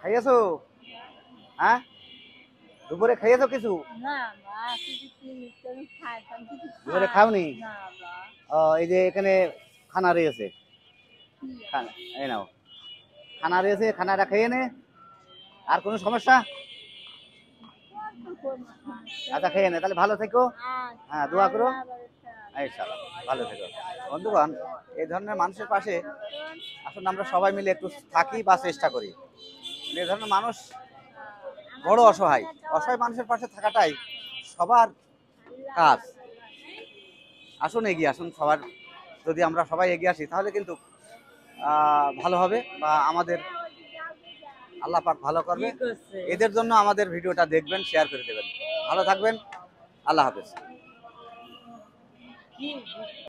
খাইয়েছো? হ্যাঁ, দুপুরে খাইয়েছো কিছু? না বা কিছু তুমি খাইতাম কিছু দুপুরে খাই খাওনি? না বা এই যে এখানে খানা রয়েছে, কি এই নাও খানা রয়েছে, খানাটা খেয়ে নে। আর কোনো সমস্যা? আচ্ছা খেয়ে নে, তাহলে ভালো থেকো। হ্যাঁ, দোয়া করো। ইনশাআল্লাহ ভালো থেকো। বন্ধুগণ, এই ধরনের মানুষের পাশে আসলে আমরা সবাই মিলে একটু থাকি বা চেষ্টা করি। এই ধরনের মানুষ বড় অসহায়, অসহায় মানুষের পাশে থাকাটাই সবার কাজ। আসুন এগিয়ে আসুন, সবার যদি আমরা সবাই এগিয়ে আসি তাহলে কিন্তু ভালো হবে বা আমাদের আল্লাহ পাক ভালো করবে। এদের জন্য আমাদের ভিডিওটা দেখবেন, শেয়ার করে দেবেন। ভালো থাকবেন, আল্লাহ হাফেজ।